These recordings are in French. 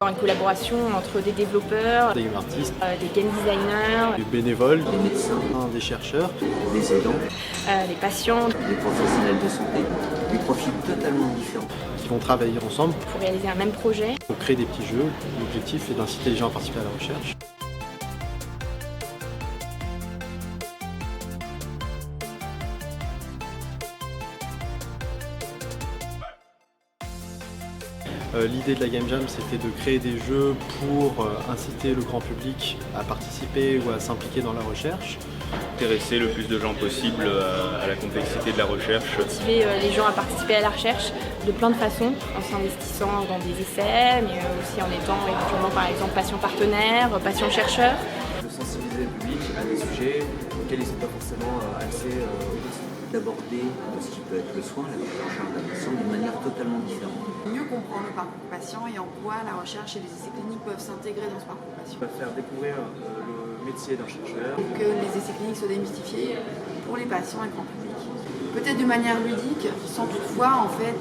Une collaboration entre des développeurs, des game artistes, des game designers, des bénévoles, des médecins, des chercheurs, des aidants, les patients, des professionnels de santé, des profils totalement différents. qui vont travailler ensemble pour réaliser un même projet. pour créer des petits jeux. L'objectif est d'inciter les gens à participer à la recherche. L'idée de la Game Jam, c'était de créer des jeux pour inciter le grand public à participer ou à s'impliquer dans la recherche. Intéresser le plus de gens possible à la complexité de la recherche. Motiver les gens à participer à la recherche de plein de façons, en s'investissant dans des essais, mais aussi en étant éventuellement par exemple patient partenaire, patient chercheur. De sensibiliser le public à des sujets auxquels ils ne sont pas forcément axés au quotidien. D'aborder ce qui peut être le soin, la prise en charge d'un patient d'une manière totalement différente. Mieux comprendre le parcours patient et en quoi la recherche et les essais cliniques peuvent s'intégrer dans ce parcours patient. Faire découvrir le métier d'un chercheur. Que les essais cliniques soient démystifiés pour les patients et le grand public. Peut-être de manière ludique, sans toutefois en fait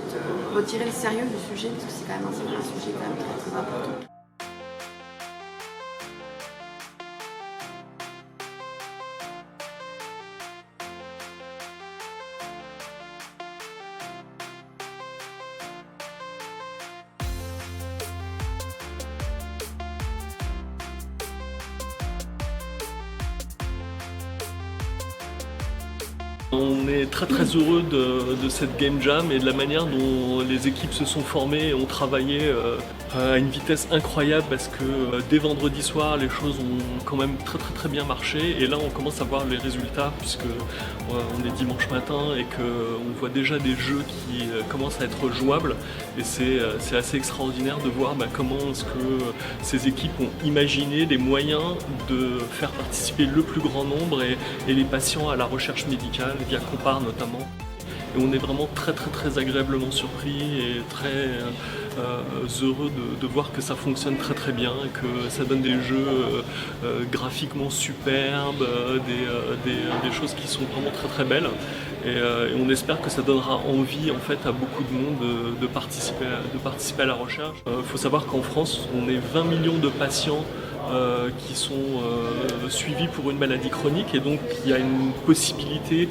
retirer le sérieux du sujet, parce que c'est quand même un sujet quand même très très important. On est très heureux de cette Game Jam et de la manière dont les équipes se sont formées et ont travaillé à une vitesse incroyable parce que dès vendredi soir les choses ont quand même très bien marché et là on commence à voir les résultats puisque on est dimanche matin et qu'on voit déjà des jeux qui commencent à être jouables et c'est assez extraordinaire de voir comment est-ce que ces équipes ont imaginé des moyens de faire participer le plus grand nombre et les patients à la recherche médicale via Compare notamment. Et on est vraiment très agréablement surpris et très heureux de voir que ça fonctionne très bien et que ça donne des jeux graphiquement superbes, des choses qui sont vraiment très belles. Et on espère que ça donnera envie en fait à beaucoup de monde de participer à la recherche. Il faut savoir qu'en France, on est 20 millions de patients qui sont suivis pour une maladie chronique et donc il y a une possibilité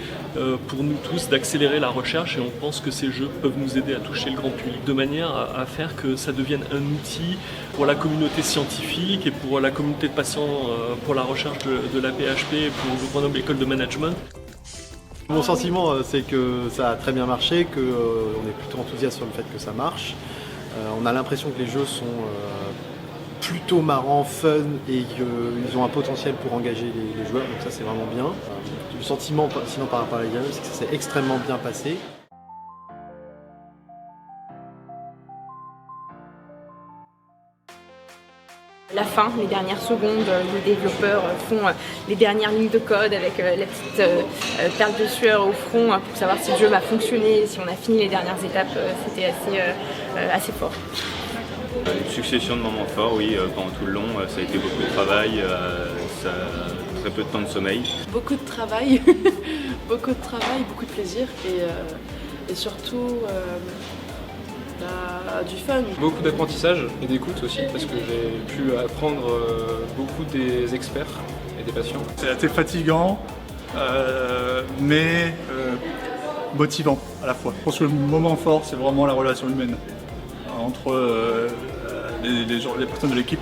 pour nous tous d'accélérer la recherche et on pense que ces jeux peuvent nous aider à toucher le grand public de manière à faire que ça devienne un outil pour la communauté scientifique et pour la communauté de patients pour la recherche de la PHP et pour le Grenoble École de Management. Mon sentiment, c'est que ça a très bien marché, qu'on est plutôt enthousiaste sur le fait que ça marche. On a l'impression que les jeux sont plutôt marrants, fun et qu'ils ont un potentiel pour engager les joueurs, donc ça c'est vraiment bien. Le sentiment sinon par rapport à la Game, c'est que ça s'est extrêmement bien passé. La fin, les dernières secondes, les développeurs font les dernières lignes de code avec la petite perle de sueur au front pour savoir si le jeu va fonctionner, si on a fini les dernières étapes, c'était assez fort. Une succession de moments forts, oui, pendant tout le long, ça a été beaucoup de travail, très peu de temps de sommeil. Beaucoup de travail, beaucoup de plaisir et surtout du fun. Beaucoup d'apprentissage et d'écoute aussi, parce que j'ai pu apprendre beaucoup des experts et des patients. C'est assez fatigant, mais motivant à la fois. Je pense que le moment fort, c'est vraiment la relation humaine entre les personnes de l'équipe.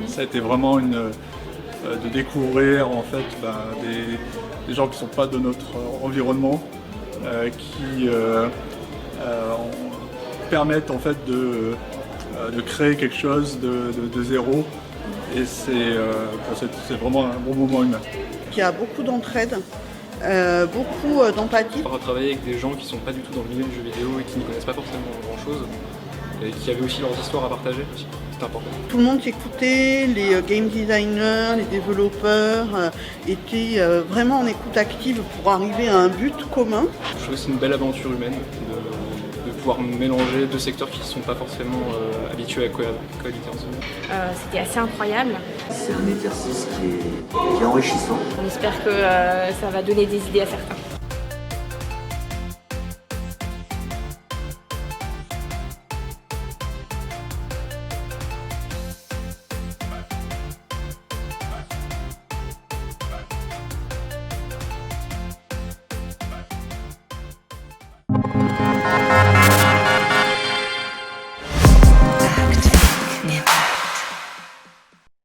Ça a été vraiment de découvrir en fait des gens qui ne sont pas de notre environnement, qui permettent en fait de créer quelque chose de zéro et c'est vraiment un bon moment humain. Il y a beaucoup d'entraide, beaucoup d'empathie. On va travailler avec des gens qui ne sont pas du tout dans le milieu du jeu vidéo et qui n'y connaissent pas forcément grand chose et qui avaient aussi leurs histoires à partager aussi. C'est important. Tout le monde s'écoutait, les game designers, les développeurs étaient vraiment en écoute active pour arriver à un but commun. Je trouve que c'est une belle aventure humaine de pouvoir mélanger deux secteurs qui ne sont pas forcément habitués à cohabiter ensemble. C'était assez incroyable. C'est un exercice qui est enrichissant. On espère que ça va donner des idées à certains.